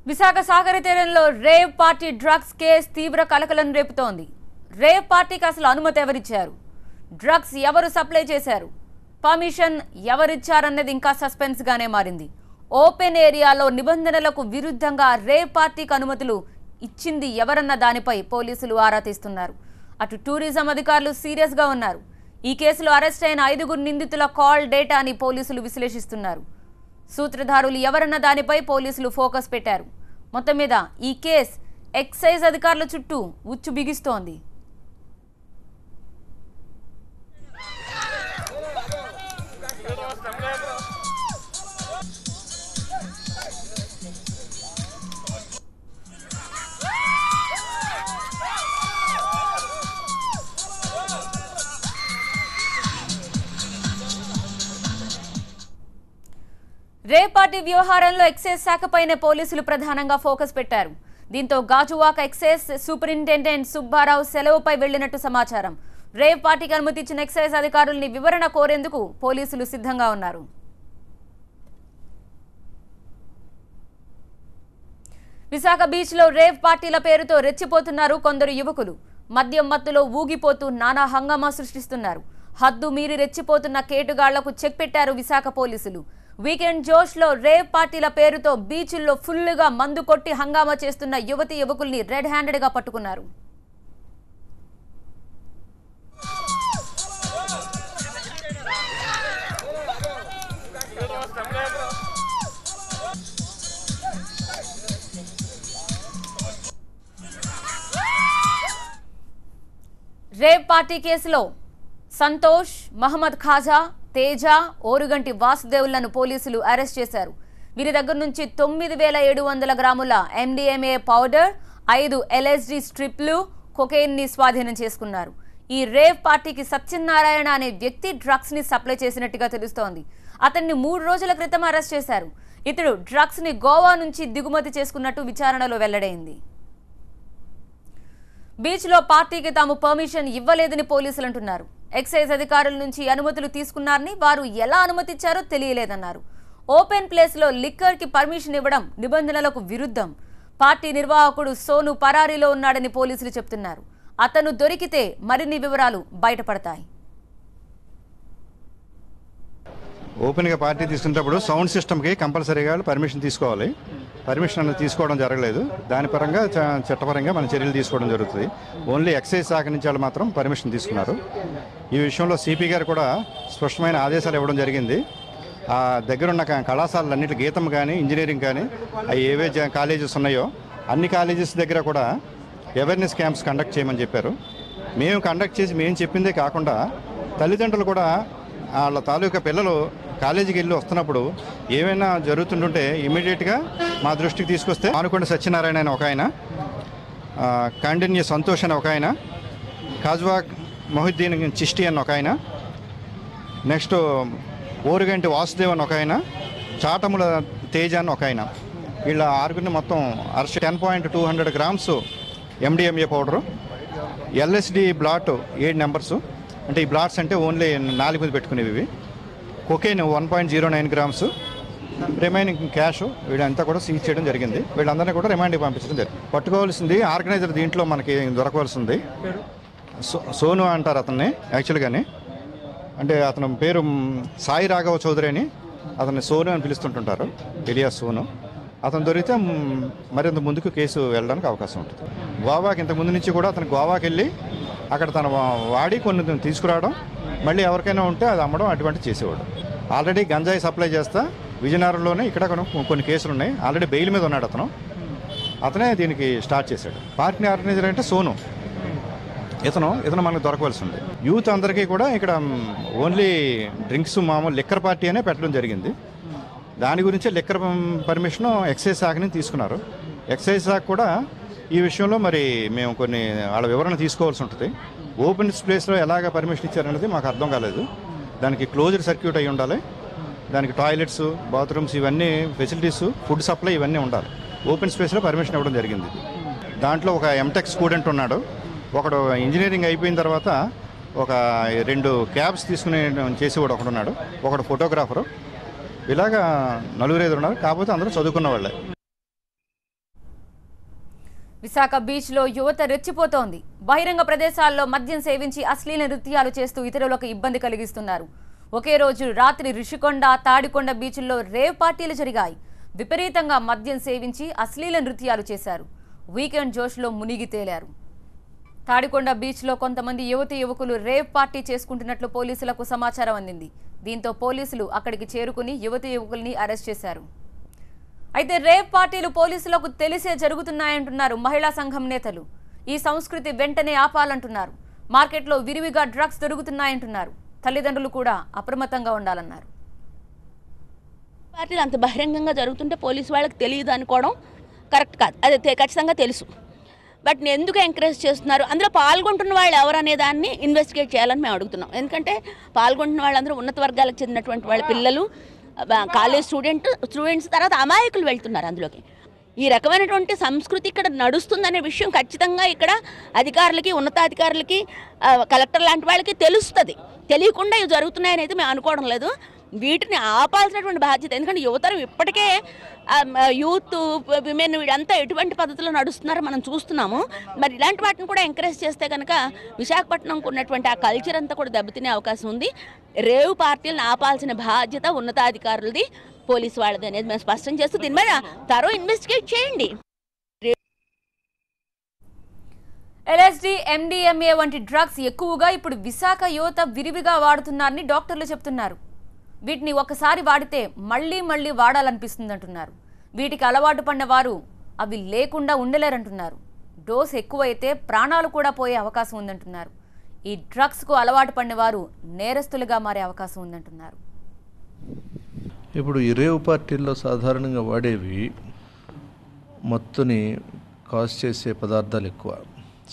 విశాఖ సాగర తీరంలో rave party drugs case తీవ్ర కలకలం రేపుతోంది. రేవ్ పార్టీకి అసలు అనుమతి ఎవరిచ్చారు? డ్రగ్స్ ఎవరు సప్లై చేశారు? పర్మిషన్ ఎవరిచ్చారన్నది ఇంకా సస్పెన్స్ గానే మారింది. ఓపెన్ ఏరియాలో నిబంధనలకు విరుద్ధంగా రేవ్ పార్టీకి అనుమతులు ఇచ్చింది ఎవరన్న దానిపై పోలీసులు ఆరా తీస్తున్నారు. అటు టూరిజం అధికారులు సీరియస్ గా ఉన్నారు. ఈ కేసులో అరెస్ట్ అయిన 5 నిందితుల కాల్ డేటాని పోలీసులు విశ్లేషిస్తున్నారు. సూత్రధారులు ఎవరన్న దానిపై పోలీసులు ఫోకస్ పెట్టారు. మొత్తం మీద ఈ కేసు ఎక్సైజ్ అధికారుల చుట్టూ ఉచ్చు బిగిస్తోంది. రేవ్ పార్టీ వ్యవహారంలో ఎక్సైజ్ శాఖపైనే పోలీసులు ప్రధానంగా ఫోకస్ పెట్టారు. దీంతో గాజువాక ఎక్సైజ్ సూపరింటెండెంట్ సుబ్బారావు సెలవుపై వెళ్లినట్టు సమాచారం. రేవ్ పార్టీకి అనుమతి ఇచ్చిన ఎక్సైజ్ అధికారుల్ని వివరణ కోరేందుకు పోలీసులు సిద్ధంగా ఉన్నారు. విశాఖ బీచ్ లో రేవ్ పార్టీల పేరుతో రెచ్చిపోతున్నారు కొందరు యువకులు. మద్యం మత్తులో ఊగిపోతూ నానా హంగామా సృష్టిస్తున్నారు. హద్దు మీరి రెచ్చిపోతున్న కేటుగాళ్లకు చెక్ పెట్టారు విశాఖ పోలీసులు. వీకెండ్ జోష్ లో రేవ్ పార్టీల పేరుతో బీచ్ల్లో ఫుల్లుగా మందు కొట్టి హంగామా చేస్తున్న యువతి యువకుల్ని రెడ్ హ్యాండెడ్ గా పట్టుకున్నారు. రేవ్ పార్టీ కేసులో సంతోష్, మహమ్మద్ ఖాజా, తేజ, ఓరుగంటి వాసుదేవులను పోలీసులు అరెస్ట్ చేశారు. వీరి దగ్గర నుంచి 9,700 గ్రాముల MDMA పౌడర్, 5 LSD స్ట్రిప్లు, కొకైన్ ని స్వాధీనం చేసుకున్నారు. ఈ రేవ్ పార్టీకి సత్యనారాయణ అనే వ్యక్తి డ్రగ్స్ ని సప్లై చేసినట్టుగా తెలుస్తోంది. అతన్ని 3 రోజుల క్రితం అరెస్ట్ చేశారు. ఇతడు డ్రగ్స్ ని గోవా నుంచి దిగుమతి చేసుకున్నట్టు విచారణలో వెల్లడైంది. బీచ్ లో పార్టీకి తాము పర్మిషన్ ఇవ్వలేదని పోలీసులు అంటున్నారు. ఎక్సైజ్ అధికారుల నుంచి అనుమతులు తీసుకున్నారని, వారు ఎలా అనుమతిచ్చారో తెలియలేదన్నారు. ఓపెన్ ప్లేస్ లో లిక్కర్ కి పర్మిషన్ ఇవ్వడం నిబంధనలకు విరుద్ధం. పార్టీ నిర్వాహకుడు సోను పరారీలో ఉన్నాడని పోలీసులు చెప్తున్నారు. అతను దొరికితే మరిన్ని వివరాలు బయటపడతాయి. ఓపెన్గా పార్టీ తీసుకునేటప్పుడు సౌండ్ సిస్టమ్కి కంపల్సరీగా పర్మిషన్ తీసుకోవాలి. పర్మిషన్ అనేది తీసుకోవడం జరగలేదు. దాని పరంగా చట్టపరంగా మన చర్యలు తీసుకోవడం జరుగుతుంది. ఓన్లీ ఎక్సైజ్ శాఖ నుంచి వాళ్ళు మాత్రం పర్మిషన్ తీసుకున్నారు. ఈ విషయంలో సిపి గారు కూడా స్పష్టమైన ఆదేశాలు ఇవ్వడం జరిగింది. ఆ దగ్గరున్న కళాశాలన్నింటి గీతం కానీ, ఇంజనీరింగ్ కానీ, అవి ఏవే కాలేజెస్ ఉన్నాయో అన్ని కాలేజెస్ దగ్గర కూడా అవేర్నెస్ క్యాంప్స్ కండక్ట్ చేయమని చెప్పారు. మేము కండక్ట్ చేసి మేము చెప్పిందే కాకుండా తల్లిదండ్రులు కూడా వాళ్ళ తాలూకా పిల్లలు కాలేజీకి వెళ్ళి వస్తున్నప్పుడు ఏమైనా జరుగుతుంటుంటే ఇమీడియట్గా మా దృష్టికి తీసుకొస్తే ఆనుకొండ సత్యనారాయణ అని ఒక ఆయన, కాండిన్య సంతోష్ అని ఒక ఆయన, కాజ్వా మొహిద్దీన్ చిష్టి అని ఒక ఆయన, నెక్స్ట్ ఓరుగంటి వాసుదేవ్ అని ఒక ఆయన, చాటముల తేజ అని ఒక ఆయన, వీళ్ళ 6 మొత్తం 10.200 grams MDMA powder, LSD blot 7 numbers, అంటే ఈ బ్లాట్స్ అంటే ఓన్లీ 4 మీద పెట్టుకునేవి, కొకైన్ 1.09 గ్రామ్స్, రిమైనింగ్ క్యాష్ వీళ్ళంతా కూడా సీజ్ చేయడం జరిగింది. వీళ్ళందరినీ కూడా రిమాండ్కి పంపించడం జరిగింది. పట్టుకోవాల్సింది ఆర్గనైజర్ దీంట్లో మనకి దొరకవలసింది సోను అంటారు అతన్ని యాక్చువల్గానే. అంటే అతని పేరు సాయి రాఘవ చౌదరి అని, అతన్ని సోను అని పిలుస్తుంటుంటారు, ఎలియాస్ సోను. అతను దొరికితే మరింత ముందుకు కేసు వెళ్ళడానికి అవకాశం ఉంటుంది. గోవాకి ఇంతకుముందు నుంచి కూడా అతను గోవాకి వెళ్ళి అక్కడ తన వాడి కొన్ని తీసుకురావడం, మళ్ళీ ఎవరికైనా ఉంటే అది అమ్మడం అటువంటి చేసేవాడు. ఆల్రెడీ గంజాయి సప్లై చేస్తా విజయనగరంలోనే ఇక్కడ కొన్ని కేసులు ఉన్నాయి. ఆల్రెడీ బెయిల్ మీద ఉన్నాడు అతను. అతనే దీనికి స్టార్ట్ చేశాడు. పార్టీ ఆర్గనైజర్ అంటే సోను. ఇతను మనకు దొరకవలసి ఉంది. యూత్ అందరికీ కూడా ఇక్కడ ఓన్లీ డ్రింక్స్ మామూలు లిక్కర్ పార్టీ అనే పెట్టడం జరిగింది. దాని గురించే లిక్కర్ పర్మిషన్ ఎక్సైజ్ శాఖ నుంచి తీసుకున్నారు. ఎక్సైజ్ శాఖ కూడా ఈ విషయంలో మరి మేము కొన్ని వాళ్ళ వివరణ తీసుకోవాల్సి ఉంటుంది. ఓపెన్ ప్లేస్లో ఎలాగ పర్మిషన్ ఇచ్చారనేది మాకు అర్థం కాలేదు. దానికి క్లోజ్డ్ సర్క్యూట్ అయి ఉండాలి. దానికి టాయిలెట్స్, బాత్రూమ్స్, ఇవన్నీ ఫెసిలిటీస్, ఫుడ్ సప్లై ఇవన్నీ ఉండాలి. ఓపెన్ స్పేస్లో పర్మిషన్ ఇవ్వడం జరిగింది. దాంట్లో ఒక ఎంటెక్ స్టూడెంట్ ఉన్నాడు, ఒకడు ఇంజనీరింగ్ అయిపోయిన తర్వాత ఒక 2 క్యాబ్స్ తీసుకుని చేసేవాడు ఒకడు ఉన్నాడు, ఒకడు ఫోటోగ్రాఫరు. ఇలాగా 4-5 ఉన్నారు. కాకపోతే అందరూ చదువుకున్న వాళ్ళే. విశాఖ బీచ్లో యువత రెచ్చిపోతోంది. బహిరంగ ప్రదేశాల్లో మద్యం సేవించి అశ్లీల నృత్యాలు చేస్తూ ఇతరులకు ఇబ్బంది కలిగిస్తున్నారు. ఒకే రోజు రాత్రి రిషికొండ, తాడికొండ బీచ్ల్లో రేవ్ పార్టీలు జరిగాయి. విపరీతంగా మద్యం సేవించి అశ్లీల నృత్యాలు చేశారు. వీకెండ్ జోష్లో మునిగి తేలారు. తాడికొండ బీచ్లో కొంతమంది యువతి యువకులు రేవ్ పార్టీ చేసుకుంటున్నట్లు పోలీసులకు సమాచారం అందింది. దీంతో పోలీసులు అక్కడికి చేరుకుని యువతి యువకుల్ని అరెస్ట్ చేశారు. అయితే రేవ్ పార్టీలు పోలీసులకు తెలిసే జరుగుతున్నాయంటున్నారు మహిళా సంఘం నేతలు. ఈ సంస్కృతి వెంటనే ఆపాలంటున్నారు. మార్కెట్లో విరివిగా డ్రగ్స్ దొరుకుతున్నాయంటున్నారు. తల్లిదండ్రులు కూడా అప్రమత్తంగా ఉండాలన్నారు. పార్టీలు అంత బహిరంగంగా జరుగుతుంటే పోలీసు వాళ్ళకి తెలియదు అనుకోవడం కరెక్ట్ కాదు. అది ఖచ్చితంగా తెలుసు. బట్ ఎందుకు ఎంకరేజ్ చేస్తున్నారు, అందులో పాల్గొంటున్న వాళ్ళు ఎవరనే దాన్ని ఇన్వెస్టిగేట్ చేయాలని మేము అడుగుతున్నాం. ఎందుకంటే పాల్గొంటున్న వాళ్ళందరూ ఉన్నత వర్గాలకు చెందినటువంటి వాళ్ళ పిల్లలు, కాలేజ్ స్టూడెంట్స్, తర్వాత అమాయకులు వెళ్తున్నారు అందులోకి. ఈ రకమైనటువంటి సంస్కృతి ఇక్కడ నడుస్తుందనే విషయం ఖచ్చితంగా ఇక్కడ అధికారులకి, ఉన్నతాధికారులకి, కలెక్టర్ లాంటి వాళ్ళకి తెలుస్తుంది. తెలియకుండా ఇవి జరుగుతున్నాయని అయితే మేము అనుకోవడం లేదు. వీటిని ఆపాల్సినటువంటి బాధ్యత. ఎందుకంటే యువతరం ఇప్పటికే యూత్, విమెన్ వీడంతా ఎటువంటి పద్ధతిలో నడుస్తున్నారో మనం చూస్తున్నాము. మరి ఇలాంటి వాటిని కూడా ఎంకరేజ్ చేస్తే కనుక విశాఖపట్నంకు ఉన్నటువంటి ఆ కల్చర్ అంతా కూడా దెబ్బతినే అవకాశం ఉంది. రేవ్ పార్టీలను ఆపాల్సిన బాధ్యత ఉన్నతాధికారులది, పోలీసు వాళ్ళది అనేది మేము స్పష్టం చేస్తూ దీని మీద తరో ఇన్వెస్టిగేట్ చేయండి. LSD, MDMA వంటి డ్రగ్స్ ఎక్కువగా ఇప్పుడు విశాఖ యువత విరివిగా వాడుతున్నారని డాక్టర్లు చెప్తున్నారు. వీటిని ఒకసారి వాడితే మళ్లీ మళ్లీ వాడాలనిపిస్తుందంటున్నారు. వీటికి అలవాటు పడిన వారు అవి లేకుండా ఉండలేరంటున్నారు. డోస్ ఎక్కువైతే ప్రాణాలు కూడా పోయే అవకాశం ఉందంటున్నారు. ఈ డ్రగ్స్కు అలవాటు పడిన వారు నేరస్తులుగా మారే అవకాశం ఉందంటున్నారు. ఇప్పుడు ఈ రేవ్ పార్టీల్లో సాధారణంగా వాడేవి మత్తుని కాజ్ చేసే పదార్థాలు ఎక్కువ.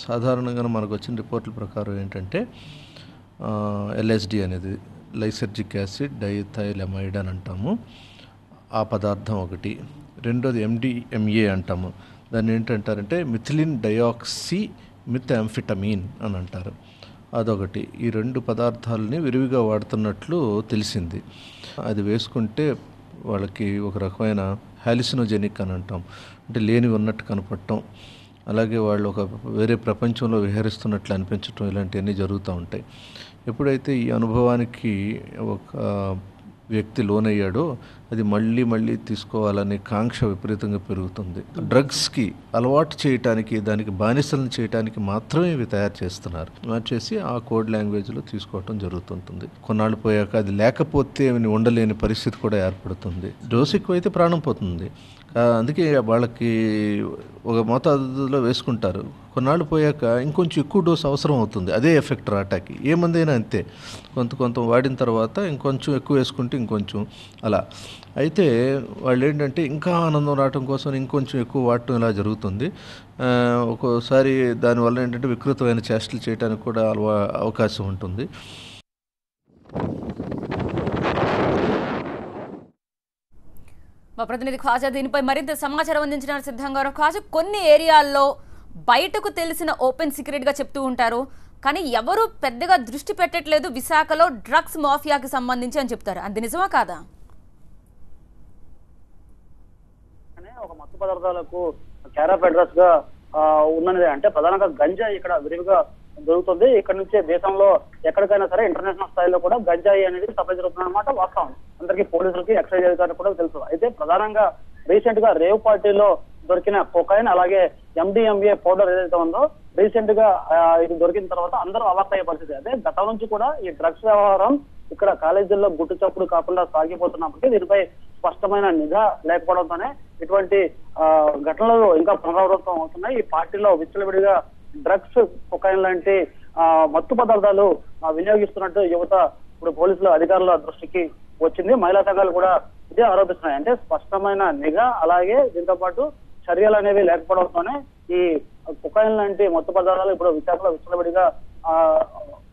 సాధారణంగా మనకు వచ్చిన రిపోర్టుల ప్రకారం ఏంటంటే LSD అనేది లైసర్జిక్ యాసిడ్ డైథైలమైడ్ అని అంటాము, ఆ పదార్థం ఒకటి. రెండోది MDMA అంటాము, దాన్ని ఏంటంటారంటే మిథిలిన్ డయాక్సీ మిథాంఫిటమీన్ అని అంటారు, అదొకటి. ఈ రెండు పదార్థాలని విరివిగా వాడుతున్నట్లు తెలిసింది. అది వేసుకుంటే వాళ్ళకి ఒక రకమైన హాలిసినోజెనిక్ అని అంటాం, అంటే లేనివి ఉన్నట్టు కనపడటం, అలాగే వాళ్ళు ఒక వేరే ప్రపంచంలో విహరిస్తున్నట్లు అనిపించటం, ఇలాంటివన్నీ జరుగుతూ ఉంటాయి. ఎప్పుడైతే ఈ అనుభవానికి ఒక వ్యక్తి లోనయ్యాడో అది మళ్ళీ మళ్ళీ తీసుకోవాలనే కాంక్ష విపరీతంగా పెరుగుతుంది. డ్రగ్స్కి అలవాటు చేయటానికి, దానికి బానిసలను చేయడానికి మాత్రమే ఇవి తయారు చేస్తున్నారు. మార్చేసి ఆ కోడ్ లాంగ్వేజ్లో తీసుకోవటం జరుగుతుంటుంది. కొన్నాళ్ళు పోయాక అది లేకపోతే ఉండలేని పరిస్థితి కూడా ఏర్పడుతుంది. డోస్ ఎక్కువైతే ప్రాణం పోతుంది. అందుకే వాళ్ళకి ఒక మోతాదులో వేసుకుంటారు. కొన్నాళ్ళు పోయాక ఇంకొంచెం ఎక్కువ డోస్ అవసరం అవుతుంది. అదే ఎఫెక్ట్ రాటాకి. ఏ మందైనా అంతే, కొంత వాడిన తర్వాత ఇంకొంచెం ఎక్కువ వేసుకుంటే ఇంకొంచెం అలా. అయితే వాళ్ళు ఏంటంటే ఇంకా ఆనందం రావటం కోసం ఇంకొంచెం ఎక్కువ వాడటం ఇలా జరుగుతుంది. ఒక్కోసారి దానివల్ల ఏంటంటే వికృతమైన చేష్టలు చేయడానికి కూడా అవకాశం ఉంటుంది. మా ప్రతినిధి ఖాజా దీనిపై మరింత సమాచారం అందించడానికి సిద్ధంగా ఉన్నారు. ఖాజా, కొన్ని ఏరియాల్లో బయటకు తెలిసిన ఓపెన్ సీక్రెట్ గా చెప్తూ ఉంటారు, కానీ ఎవరు పెద్దగా దృష్టి పెట్టట్లేదు విశాఖలో డ్రగ్స్ మాఫియాకి సంబంధించి అని చెప్తారు. అది నిజమా కాదా? ఒక మత్తు పదార్థాలకు క్యారప్ అడ్రస్ గా ఉన్నది. అంటే ప్రధానంగా గంజాయి ఇక్కడ విరివిగా దొరుకుతుంది. ఇక్కడ నుంచే దేశంలో ఎక్కడికైనా సరే ఇంటర్నేషనల్ స్థాయిలో కూడా గంజాయి అనేది సప్లై జరుగుతుంది అన్నమాట. వాస్తవం అందరికీ, పోలీసులకి, ఎక్సైజ్ అధికారులకు కూడా తెలుసు. అయితే ప్రధానంగా రీసెంట్ గా రేవ్ పార్టీలో దొరికిన కొకైన్, అలాగే MDMA పౌడర్ ఏదైతే ఉందో రీసెంట్ గా ఇది దొరికిన తర్వాత అందరూ అవాక్కయ్యే పరిస్థితి. అదే గతం నుంచి కూడా ఈ డ్రగ్స్ వ్యవహారం ఇక్కడ కాలేజీల్లో గుట్టు చప్పుడు కాకుండా సాగిపోతున్నప్పటికీ దీనిపై స్పష్టమైన నిఘా లేకపోవడంతోనే ఇటువంటి ఘటనలు ఇంకా పునరావృతం అవుతున్నాయి. ఈ పార్టీలో విచ్చలవిడిగా డ్రగ్స్, కొకైన్ లాంటి మత్తు పదార్థాలు వినియోగిస్తున్నట్టు యువత ఇప్పుడు పోలీసులు అధికారుల దృష్టికి వచ్చింది. మహిళా సంఘాలు కూడా ఇదే ఆరోపిస్తున్నాయి. అంటే స్పష్టమైన నిఘా, అలాగే దీంతో పాటు చర్యలు అనేవి లేకపోవడంతోనే ఈ కొకైన్ లాంటి మత్తు పదార్థాలు ఇప్పుడు విశాఖలో విచ్చలవిడిగా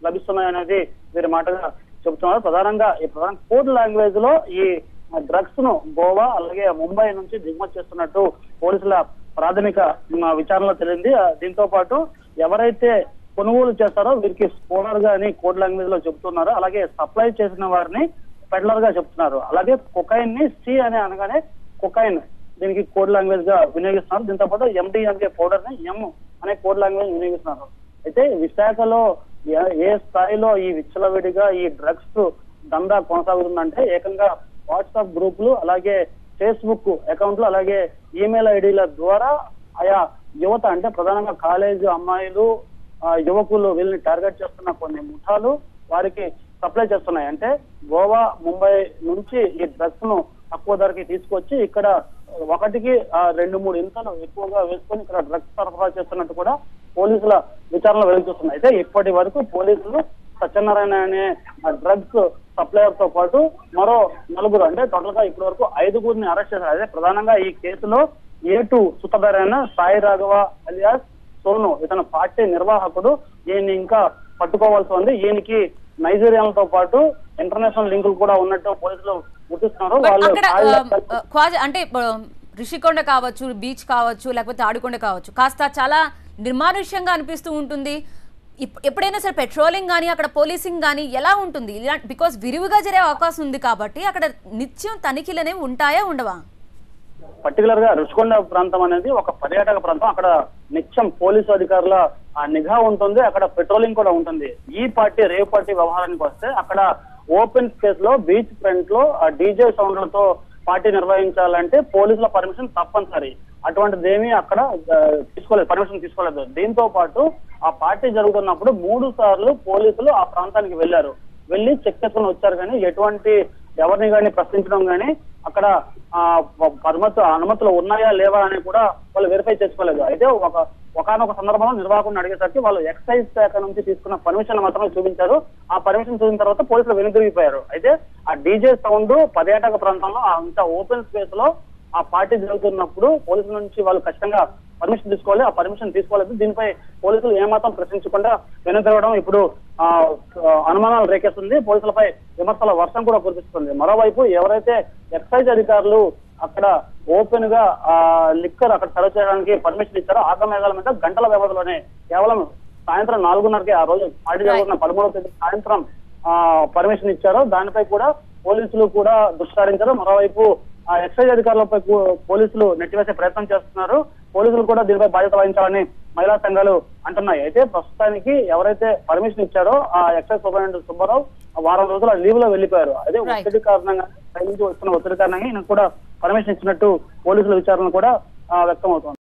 లభిస్తున్నాయనేది వీరి మాటగా చెబుతున్నారు. ప్రధానంగా ఈ కోడ్ లాంగ్వేజ్ లో ఈ డ్రగ్స్ ను గోవా అలాగే ముంబై నుంచి దిగుమతి చేస్తున్నట్టు పోలీసుల ప్రాథమిక విచారణలో తెలిసింది. దీంతో పాటు ఎవరైతే కొనుగోలు చేస్తారో వీరికి స్పోనర్ గా అని కోడ్ లాంగ్వేజ్ లో చెబుతున్నారు. అలాగే సప్లై చేసిన వారిని పెడ్లర్ గా చెప్తున్నారు. అలాగే కొకైన్ ని సి అని అనగానే కొకైన్ దీనికి కోడ్ లాంగ్వేజ్ గా వినియోగిస్తున్నారు. దీంతో పాటు MDMA పౌడర్ ని ఎం అనే కోడ్ లాంగ్వేజ్ వినియోగిస్తున్నారు. అయితే విశాఖలో ఏ స్థాయిలో ఈ విచ్చలవిడిగా ఈ డ్రగ్స్ దందా కొనసాగుతుందంటే ఏకంగా వాట్సాప్ గ్రూపులు, అలాగే ఫేస్బుక్ అకౌంట్లు, అలాగే ఈమెయిల్ ఐడీల ద్వారా ఆయా యువత అంటే ప్రధానంగా కాలేజ్ అమ్మాయిలు, యువకులు వీళ్ళని టార్గెట్ చేస్తున్న కొన్ని ముఠాలు వారికి సప్లై చేస్తున్నాయి. అంటే గోవా, ముంబై నుంచి ఈ డ్రగ్స్ ను తక్కువ ధరకి తీసుకొచ్చి ఇక్కడ ఒకటికి 2-3 ఇంతలు ఎక్కువగా వేసుకొని ఇక్కడ డ్రగ్స్ సరఫరా చేస్తున్నట్టు కూడా పోలీసుల విచారణలో వెలుగుతున్నాయి. అయితే ఇప్పటి వరకు పోలీసులు సత్యనారాయణ అనే డ్రగ్స్ సప్లయర్ తో పాటు మరో 4 అంటే టోటల్ గా ఇప్పటి వరకు 5గురిని అరెస్ట్ చేశారు. అదే ప్రధానంగా ఈ కేసులో A2 సుతబరైన సాయి రాఘవ అలియాస్ సోను, ఇతను పార్టీ నిర్వాహకుడు. ఈయన్ని ఇంకా పట్టుకోవాల్సి ఉంది. ఈయనకి నైజీరియాలతో పాటు ఇంటర్నేషనల్ లింకులు కూడా ఉన్నట్టు పోలీసులు గుర్తిస్తున్నారు. వాళ్ళు అంటే రిషికొండ కావచ్చు, బీచ్ కావచ్చు, లేకపోతే ఆడుకొండ కావచ్చు, కాస్త చాలా నిర్మానుష్యంగా అనిపిస్తూ ఉంటుంది. ఎప్పుడైనా సరే పెట్రోలింగ్ కానీ అక్కడ పోలీసింగ్ కానీ ఎలా ఉంటుంది? బికాస్ విరివిగా జరిగే అవకాశం ఉంది కాబట్టి అక్కడ నిత్యం తనిఖీలు అనేవి ఉంటాయా, ఉండవా? పర్టికులర్ గా రుషికొండ ప్రాంతం అనేది ఒక పర్యాటక ప్రాంతం. అక్కడ నిత్యం పోలీసు అధికారుల నిఘా ఉంటుంది, అక్కడ పెట్రోలింగ్ కూడా ఉంటుంది. ఈ పార్టీ రేవ్ పార్టీ వ్యవహారానికి వస్తే అక్కడ ఓపెన్ స్పేస్ లో బీచ్ ఫ్రంట్ లో డీజే సౌండ్లతో పార్టీ నిర్వహించాలంటే పోలీసుల పర్మిషన్ తప్పనిసరి. అటువంటిదేమీ అక్కడ పర్మిషన్ తీసుకోలేదు. దీంతో పాటు ఆ పార్టీ జరుగుతున్నప్పుడు 3 సార్లు పోలీసులు ఆ ప్రాంతానికి వెళ్ళి చెక్ చేసుకుని వచ్చారు. కానీ ఎటువంటి ఎవరిని కానీ ప్రశ్నించడం కానీ అక్కడ అనుమతులు ఉన్నాయా లేవా అని కూడా వాళ్ళు వెరిఫై చేసుకోలేదు. అయితే ఒకనొక సందర్భంలో నిర్వాహకులను అడిగేసరికి వాళ్ళు ఎక్సైజ్ శాఖ నుంచి తీసుకున్న పర్మిషన్ మాత్రమే చూపించారు. ఆ పర్మిషన్ చూసిన తర్వాత పోలీసులు వెనుతిరిగిపోయారు. అయితే ఆ డీజే సౌండ్ పర్యాటక ప్రాంతంలో అంత ఓపెన్ స్పేస్ లో ఆ పార్టీ జరుగుతున్నప్పుడు పోలీసుల నుంచి వాళ్ళు ఖచ్చితంగా పర్మిషన్ తీసుకోవాలి. ఆ పర్మిషన్ తీసుకోలేదు. దీనిపై పోలీసులు ఏమాత్రం ప్రశ్నించకుండా వెనుతిరగడం ఇప్పుడు అనుమానాలు రేకేస్తుంది. పోలీసులపై విమర్శల వర్షం కూడా కురిపిస్తుంది. మరోవైపు ఎవరైతే ఎక్సైజ్ అధికారులు అక్కడ ఓపెన్ గా లిక్కర్ అక్కడ సర్వ్ చేయడానికి పర్మిషన్ ఇచ్చారో ఆగమేఘాల మీద గంటల వ్యవధిలోనే కేవలం సాయంత్రం 4:30కి ఆ రోజు పార్టీ జరుగుతున్న 13వ తేదీ సాయంత్రం పర్మిషన్ ఇచ్చారో దానిపై కూడా పోలీసులు కూడా దృష్టి సారించారు. మరోవైపు ఎక్సైజ్ అధికారులపై పోలీసులు నెట్టివేసే ప్రయత్నం చేస్తున్నారు. పోలీసులు కూడా దీనిపై బాధ్యత వహించాలని మహిళా సంఘాలు అంటున్నాయి. అయితే ప్రస్తుతానికి ఎవరైతే పర్మిషన్ ఇచ్చారో ఆ ఎక్సైజ్ సూపరింటెండెంట్ సుబ్బారావు వారం రోజుల లీవ్ లో వెళ్లిపోయారు. అదే ఒత్తిడి కారణంగా వస్తున్న ఒత్తిడి కారణంగా ఈయన కూడా పర్మిషన్ ఇచ్చినట్టు పోలీసుల విచారణ కూడా వ్యక్తం అవుతోంది.